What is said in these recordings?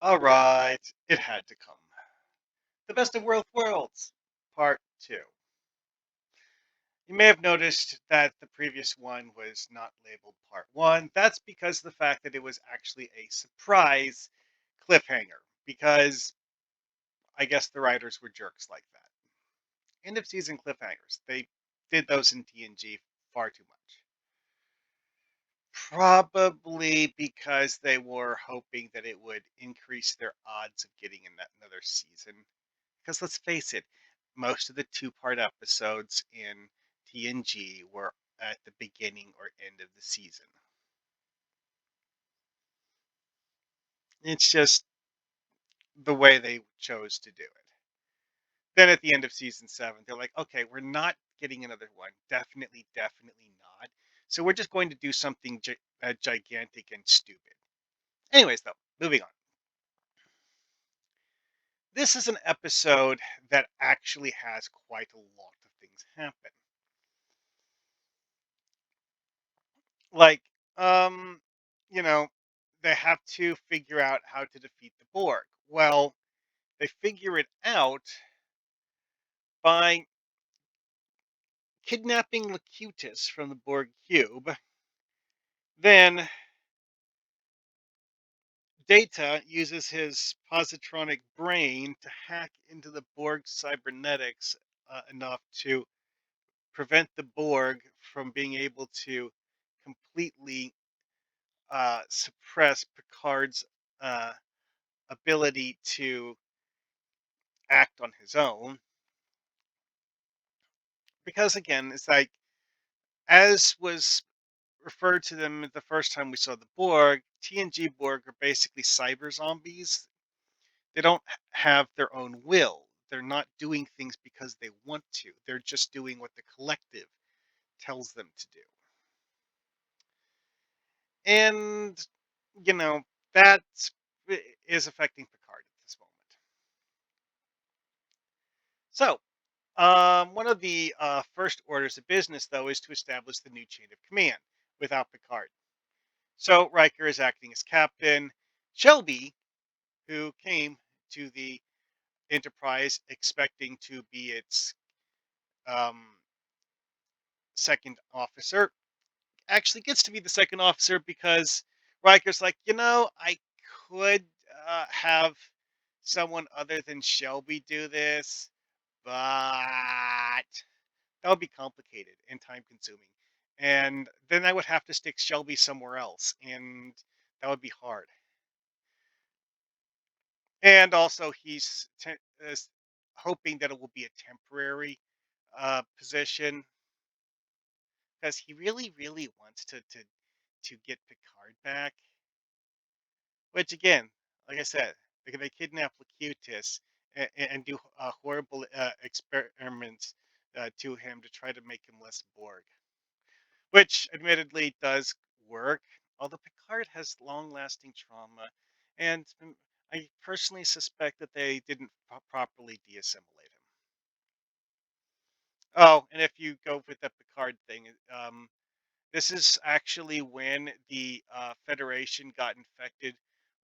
All right, it had to come. The Best of World Worlds, Part 2. You may have noticed that the previous one was not labeled Part 1. That's because of the fact that it was actually a surprise cliffhanger, because I guess the writers were jerks like that. End of season cliffhangers. They did those in TNG far too much. Probably because they were hoping that it would increase their odds of getting another season. Because let's face it, most of the two-part episodes in TNG were at the beginning or end of the season. It's just the way they chose to do it. Then at the end of season 7, they're like, okay, we're not getting another one. Definitely, definitely not. So we're just going to do something gigantic and stupid. Anyways, though, moving on. This is an episode that actually has quite a lot of things happen. Like, um, you know, they have to figure out how to defeat the Borg. Well, they figure it out by kidnapping Locutus from the Borg cube. Then Data uses his positronic brain to hack into the Borg cybernetics enough to prevent the Borg from being able to completely suppress Picard's uh, ability to act on his own. Because again, it's like, as was referred to them the first time we saw the Borg, TNG Borg are basically cyber zombies. They don't have their own will. They're not doing things because they want to. They're just doing what the collective tells them to do. And, you know, that is affecting Picard at this moment. So, one of the first orders of business, though, is to establish the new chain of command without Picard. So Riker is acting as captain. Shelby, who came to the Enterprise expecting to be its um, second officer, actually gets to be the second officer because Riker's like, I could have someone other than Shelby do this, but that would be complicated and time consuming. And then I would have to stick Shelby somewhere else, and that would be hard. And also, is hoping that it will be a temporary position because he really, really wants to get Picard back. Which again, like I said, they kidnap Locutus and do horrible experiments to him to try to make him less Borg, which admittedly does work. Although Picard has long-lasting trauma, and I personally suspect that they didn't properly de-assimilate him. Oh, and if you go with the Picard thing, this is actually when the Federation got infected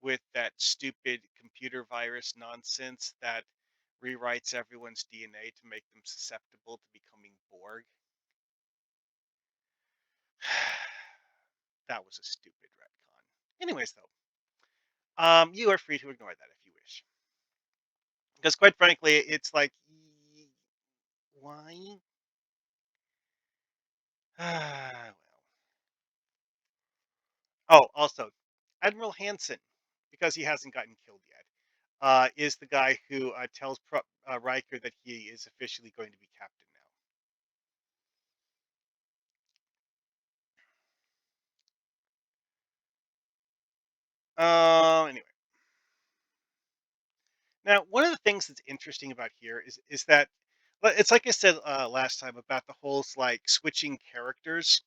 with that stupid computer virus nonsense that rewrites everyone's DNA to make them susceptible to becoming Borg. That was a stupid retcon. Anyways, though, you are free to ignore that if you wish, because quite frankly, it's like, why? Well. Oh, also, Admiral Hansen, because he hasn't gotten killed yet, is the guy who tells Riker that he is officially going to be captain now. Anyway, now one of the things that's interesting about here is that it's like I said last time about the whole like switching characters,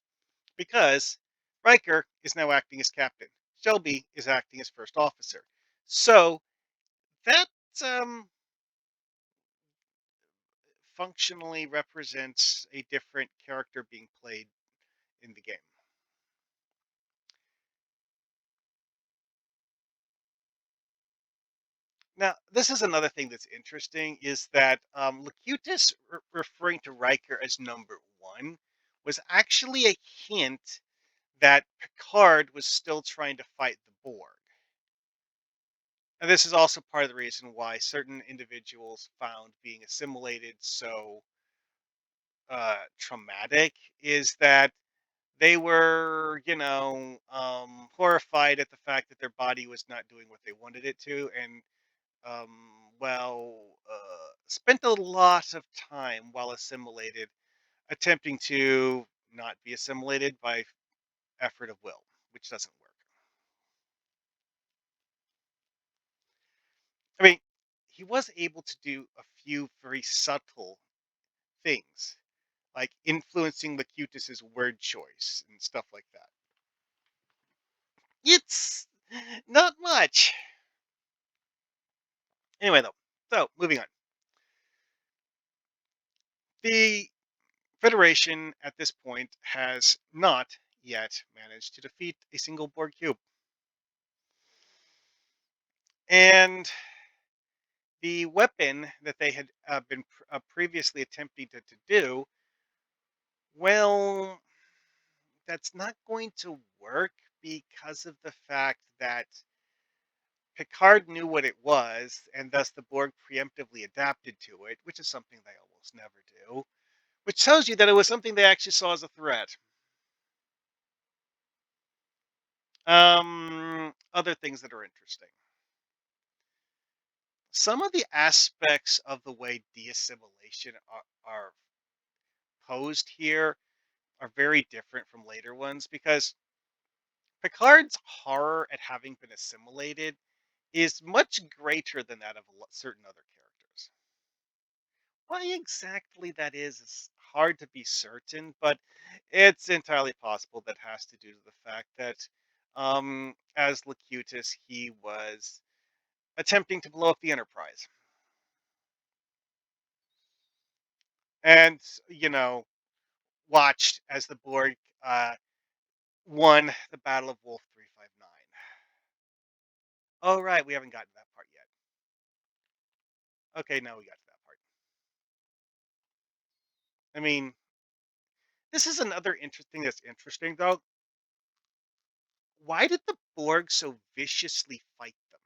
because Riker is now acting as captain, Shelby is acting as first officer, so that um, functionally represents a different character being played in the game. Now, this is another thing that's interesting is that Locutus referring to Riker as number one was actually a hint that Picard was still trying to fight the Borg. And this is also part of the reason why certain individuals found being assimilated so traumatic is that they were, horrified at the fact that their body was not doing what they wanted it to, and um, spent a lot of time while assimilated attempting to not be assimilated by effort of will, which doesn't work. I mean, he was able to do a few very subtle things, like influencing Locutus's word choice and stuff like that. It's not much. Anyway, though, so moving on. The Federation at this point has not yet managed to defeat a single Borg cube. And the weapon that they had been previously attempting to do, well, that's not going to work because of the fact that Picard knew what it was, and thus the Borg preemptively adapted to it, which is something they almost never do, which tells you that it was something they actually saw as a threat. Other things that are interesting. Some of the aspects of the way de-assimilation are posed here are very different from later ones because Picard's horror at having been assimilated is much greater than that of certain other characters. Why exactly that is hard to be certain, but it's entirely possible that has to do to the fact that, as Locutus, he was attempting to blow up the Enterprise, and watched as the Borg won the Battle of Wolf 359. Oh right, we haven't gotten to that part yet. Okay, now we got to that part. I mean, this is another interesting that's interesting though. Why did the Borg so viciously fight them?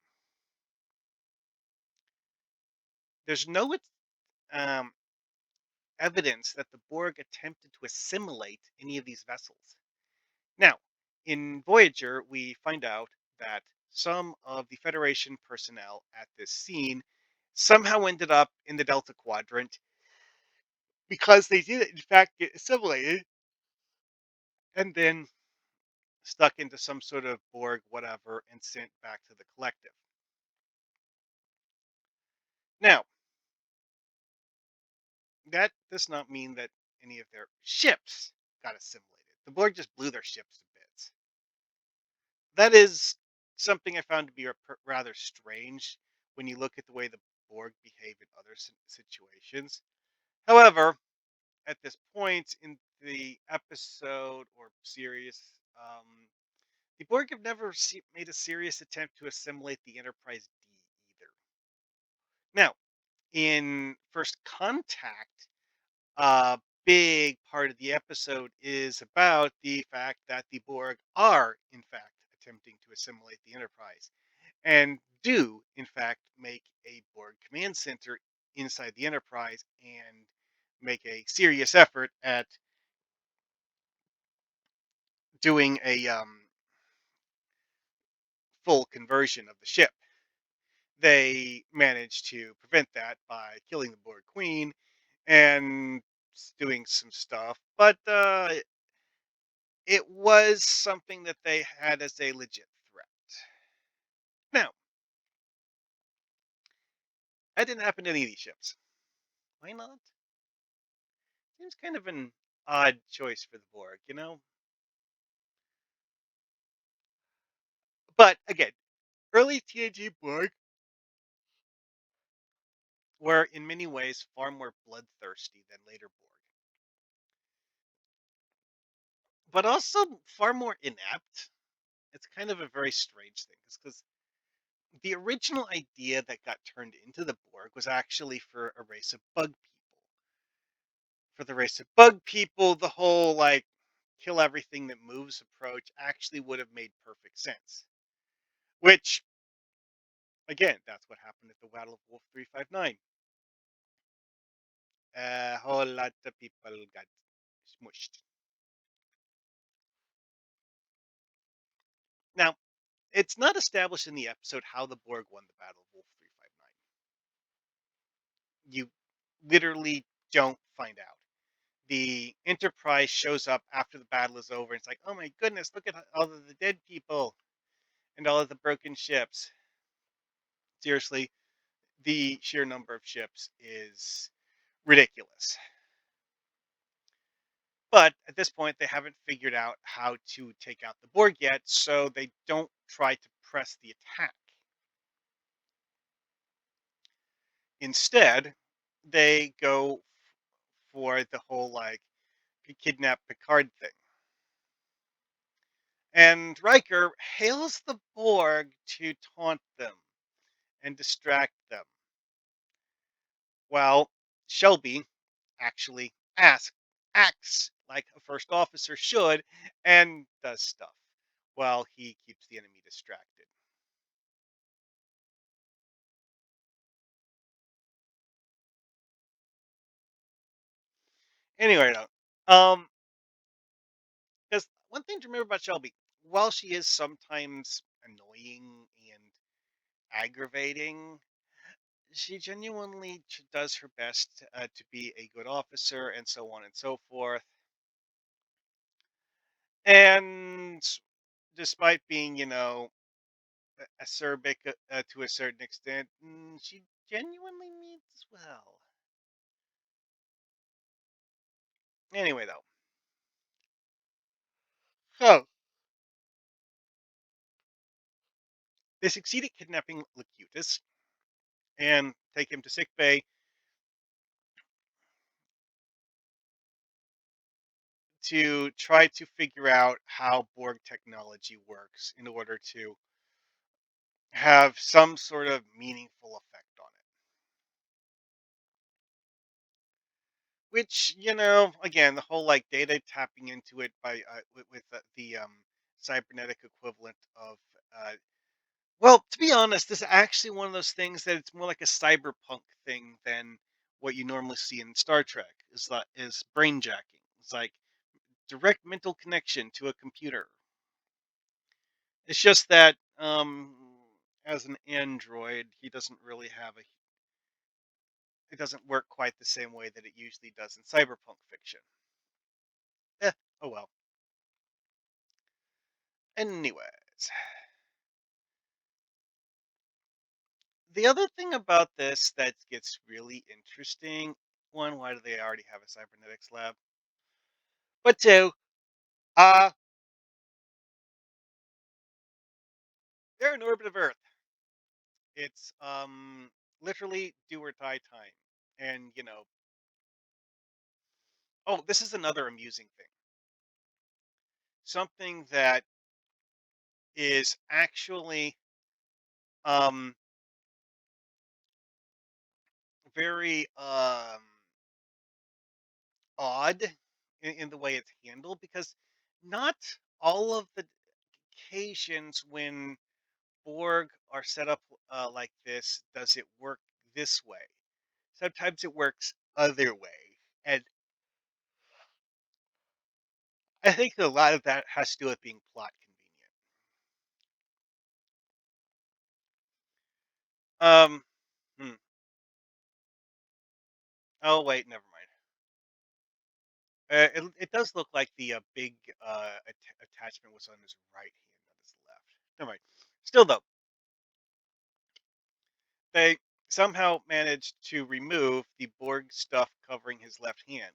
There's no um, evidence that the Borg attempted to assimilate any of these vessels. Now, in Voyager, we find out that some of the Federation personnel at this scene somehow ended up in the Delta Quadrant because they did, in fact, get assimilated and then stuck into some sort of Borg, whatever, and sent back to the collective. Now, that does not mean that any of their ships got assimilated. The Borg just blew their ships to bits. That is something I found to be rather strange when you look at the way the Borg behave in other situations. However, at this point in the episode or series, the Borg have never made a serious attempt to assimilate the Enterprise D either. Now, in First Contact, a big part of the episode is about the fact that the Borg are, in fact, attempting to assimilate the Enterprise and do, in fact, make a Borg command center inside the Enterprise and make a serious effort at doing a full conversion of the ship. They managed to prevent that by killing the Borg Queen and doing some stuff, but it was something that they had as a legit threat. Now, that didn't happen to any of these ships. Why not? Seems kind of an odd choice for the Borg, you know? But again, early TNG Borg were in many ways far more bloodthirsty than later Borg, but also far more inept. It's kind of a very strange thing because The original idea that got turned into the Borg was actually for a race of bug people. For the race of bug people, the whole like kill everything that moves approach actually would have made perfect sense. Which, again, that's what happened at the Battle of Wolf 359. A whole lot of people got smushed. Now, it's not established in the episode how the Borg won the Battle of Wolf 359. You literally don't find out. The Enterprise shows up after the battle is over. And it's like, oh my goodness, look at all of the dead people and all of the broken ships. Seriously, the sheer number of ships is ridiculous. But at this point, they haven't figured out how to take out the Borg yet, so they don't try to press the attack. Instead, they go for the whole like kidnap Picard thing. And Riker hails the Borg to taunt them and distract them. While Shelby actually acts like a first officer should and does stuff while he keeps the enemy distracted. Anyway, though, because one thing to remember about Shelby, while she is sometimes annoying and aggravating, she genuinely does her best to be a good officer and so on and so forth. And despite being, acerbic to a certain extent, she genuinely means well. Anyway, though, so they succeed at kidnapping Locutus and take him to sick bay to try to figure out how Borg technology works in order to have some sort of meaningful effect on it. Which, again, the whole like data tapping into it by with the cybernetic equivalent of well, to be honest, this is actually one of those things that it's more like a cyberpunk thing than what you normally see in Star Trek. Is brain jacking. It's like direct mental connection to a computer. It's just that as an android, he doesn't really have a. It doesn't work quite the same way that it usually does in cyberpunk fiction. Eh, oh well. Anyways, the other thing about this that gets really interesting, one, why do they already have a cybernetics lab? But two, uh, they're in orbit of Earth. It's literally do or die time. And oh, this is another amusing thing. Something that is actually um very odd in the way it's handled because not all of the occasions when Borg are set up like this does it work this way. Sometimes it works other way, and I think a lot of that has to do with being plot convenient. Um, hmm. Oh wait, never mind. It does look like the big attachment was on his right hand, not his left. Never mind. Still though, they somehow managed to remove the Borg stuff covering his left hand,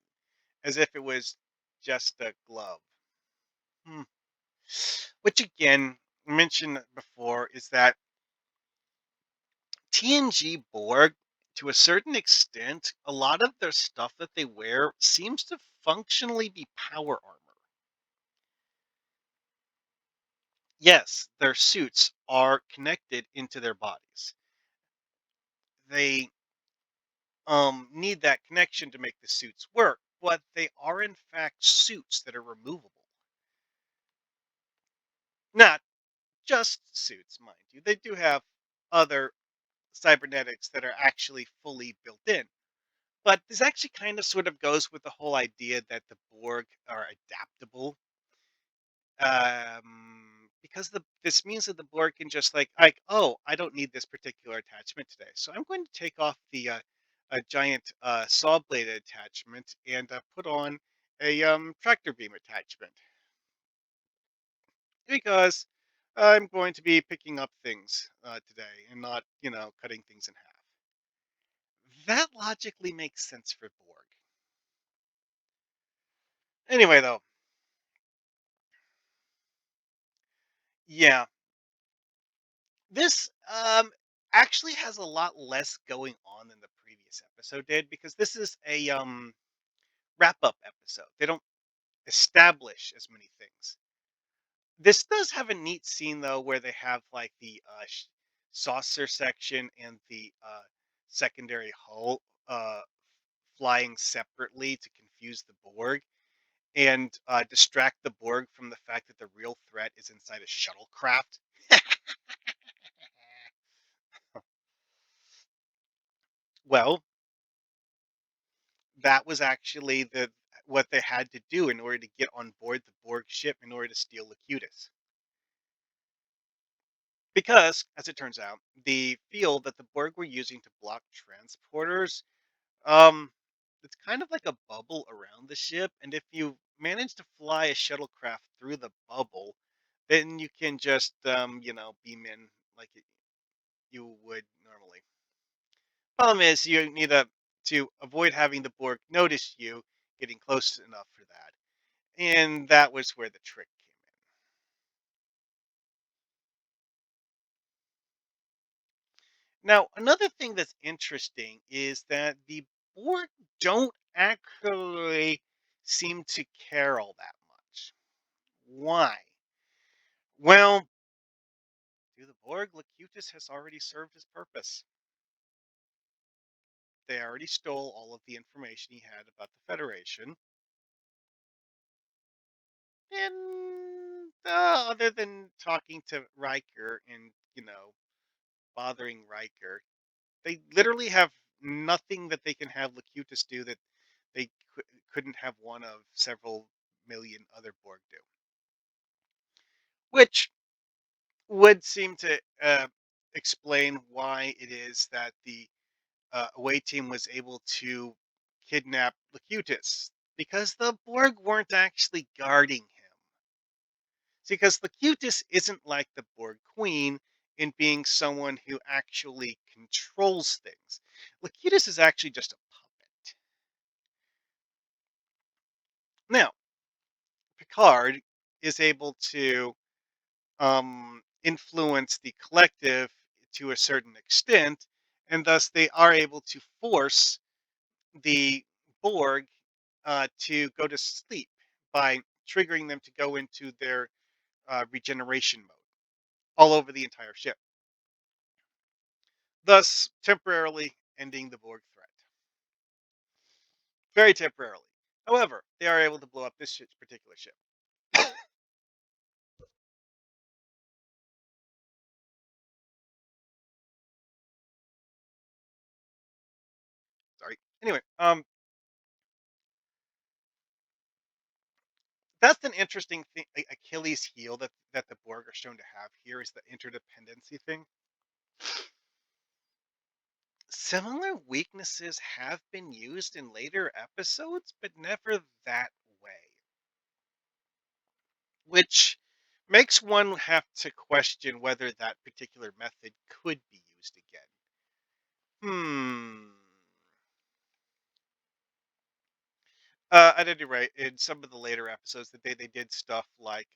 as if it was just a glove. Hmm. Which again, mentioned before, is that TNG Borg, to a certain extent, a lot of their stuff that they wear seems to functionally be power armor. Yes, their suits are connected into their bodies. They need that connection to make the suits work, but they are in fact suits that are removable. Not just suits, mind you. They do have other cybernetics that are actually fully built in. But this actually kind of sort of goes with the whole idea that the Borg are adaptable. Because this means that the Borg can just like, oh, I don't need this particular attachment today, so I'm going to take off the a giant saw blade attachment and put on a tractor beam attachment because I'm going to be picking up things today and not, cutting things in half. That logically makes sense for Borg. Anyway, though, yeah, this actually has a lot less going on than the previous episode did because this is a wrap up episode. They don't establish as many things. This does have a neat scene though where they have like the saucer section and the secondary hull flying separately to confuse the Borg and distract the Borg from the fact that the real threat is inside a shuttlecraft. Well, that was actually the what they had to do in order to get on board the Borg ship in order to steal Locutus. Because, as it turns out, the field that the Borg were using to block transporters, um, it's kind of like a bubble around the ship, and if you manage to fly a shuttlecraft through the bubble, then you can just, beam in like you would normally. Problem is, you need to avoid having the Borg notice you getting close enough for that. And that was where the trick came in. Now, another thing that's interesting is that the Borg don't actually seem to care all that much. Why? Well, to the Borg, Locutus has already served his purpose. They already stole all of the information he had about the Federation. And other than talking to Riker and, bothering Riker, they literally have nothing that they can have Locutus do that they couldn't have one of several million other Borg do, which would seem to explain why it is that the away team was able to kidnap Locutus because the Borg weren't actually guarding him. See, because Locutus isn't like the Borg Queen in being someone who actually controls things. Locutus is actually just a puppet. Now, Picard is able to influence the collective to a certain extent, and thus they are able to force the Borg to go to sleep by triggering them to go into their regeneration mode all over the entire ship, thus temporarily ending the Borg threat. Very temporarily. However, they are able to blow up this particular ship. Sorry. Anyway, that's an interesting thing. Achilles' heel that the Borg are shown to have here is the interdependency thing. Similar weaknesses have been used in later episodes, but never that way, which makes one have to question whether that particular method could be used again. Hmm. At any rate, in some of the later episodes, that they did stuff like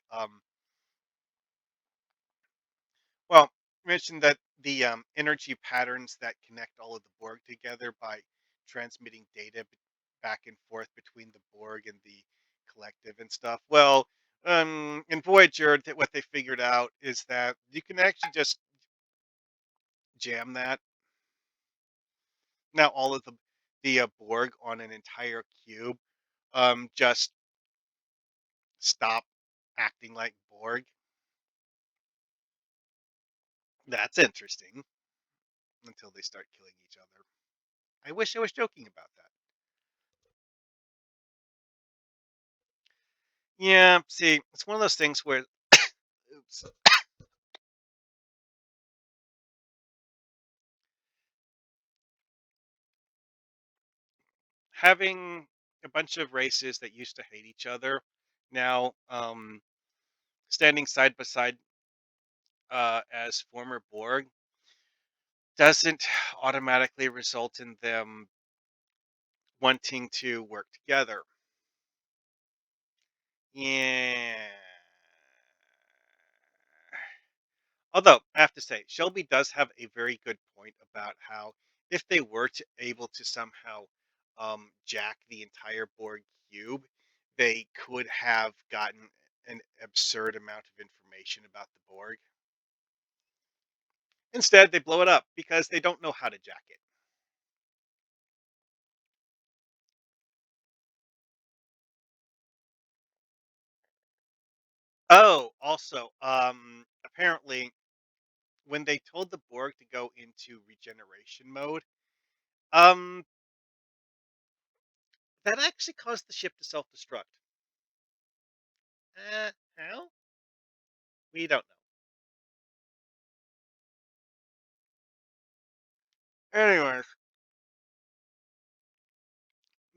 well, you mentioned that the energy patterns that connect all of the Borg together by transmitting data back and forth between the Borg and the collective and stuff. Well, In Voyager, what they figured out is that you can actually just jam that. Now all of the Borg on an entire cube just stop acting like Borg. That's interesting until they start killing each other. I wish I was joking about that. Yeah, see, it's one of those things where oops, having a bunch of races that used to hate each other now standing side by side as former Borg doesn't automatically result in them wanting to work together. Yeah. Although, I have to say, Shelby does have a very good point about how if they were to able to somehow jack the entire Borg cube, they could have gotten an absurd amount of information about the Borg. Instead, they blow it up because they don't know how to jack it. Oh, also, apparently, when they told the Borg to go into regeneration mode, um, that actually caused the ship to self-destruct. How? We don't know. Anyways,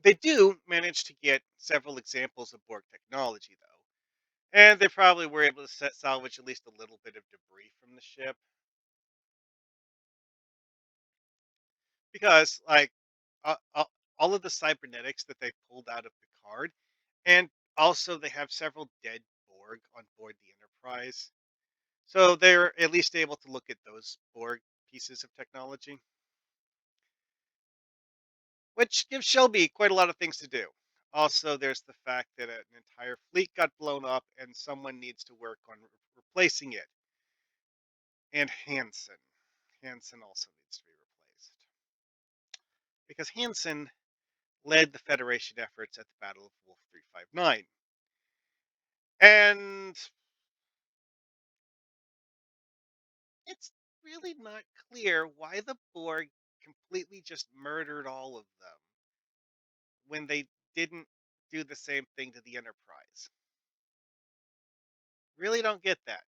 they do manage to get several examples of Borg technology, though, and they probably were able to salvage at least a little bit of debris from the ship because, like, all of the cybernetics that they pulled out of Picard, and also they have several dead Borg on board the Enterprise. So they're at least able to look at those Borg pieces of technology, which gives Shelby quite a lot of things to do. Also, there's the fact that an entire fleet got blown up and someone needs to work on replacing it. And Hansen. Hansen also needs to be replaced. Because Hansen led the Federation efforts at the Battle of Wolf 359. And it's really not clear why the Borg completely just murdered all of them when they didn't do the same thing to the Enterprise. Really don't get that.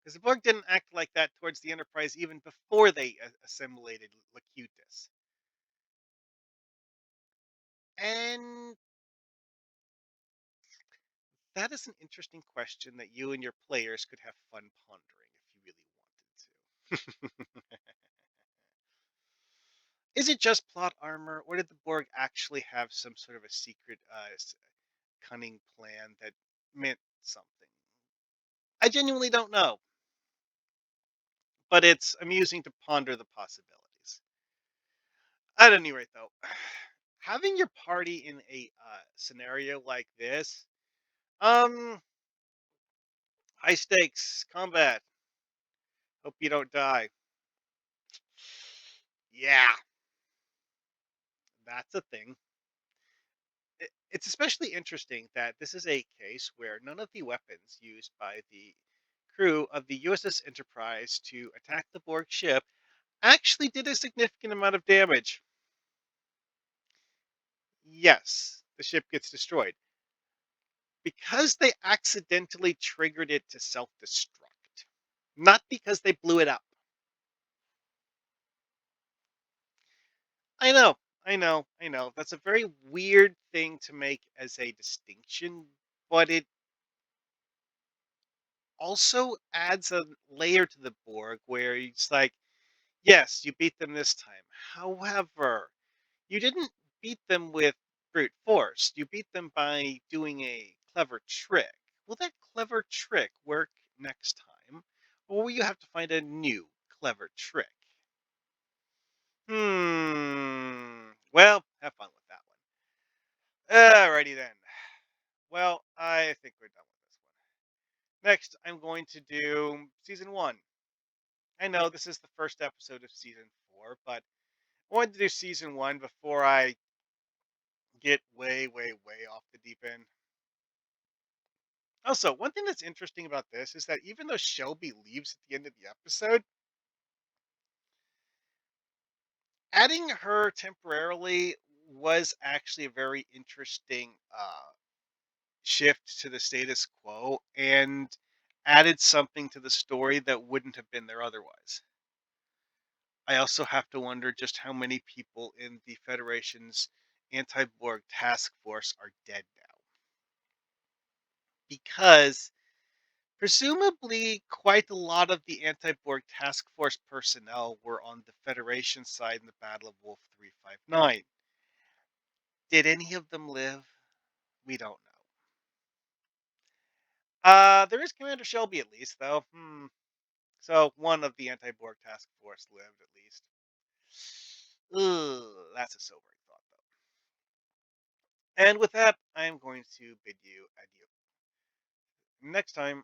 Because the Borg didn't act like that towards the Enterprise even before they assimilated Locutus. And that is an interesting question that you and your players could have fun pondering if you really wanted to. Is it just plot armor, or did the Borg actually have some sort of a secret, cunning plan that meant something? I genuinely don't know, but it's amusing to ponder the possibilities. At any rate, though, having your party in a scenario like this, um, high stakes combat. Hope you don't die. Yeah, that's a thing. It's especially interesting that this is a case where none of the weapons used by the crew of the USS Enterprise to attack the Borg ship actually did a significant amount of damage. Yes, the ship gets destroyed because they accidentally triggered it to self destruct, not because they blew it up. I know, I know. That's a very weird thing to make as a distinction, but it also adds a layer to the Borg where it's like, yes, you beat them this time. However, you didn't beat them with brute force. You beat them by doing a clever trick. Will that clever trick work next time? Or will you have to find a new clever trick? Hmm. Well, have fun with that one. Alrighty then. Well, I think we're done with this one. Next, I'm going to do season one. I know this is the first episode of season four, but I wanted to do season one before I get way, way, way off the deep end. Also, one thing that's interesting about this is that even though Shelby leaves at the end of the episode, adding her temporarily was actually a very interesting shift to the status quo and added something to the story that wouldn't have been there otherwise. I also have to wonder just how many people in the Federation's anti Borg task force are dead now. Because presumably quite a lot of the anti Borg task force personnel were on the Federation side in the Battle of Wolf 359. Did any of them live? We don't know. There is Commander Shelby at least, though. So one of the anti Borg task force lived at least. Ugh, that's a sobering thought, though. And with that, I am going to bid you adieu. Next time,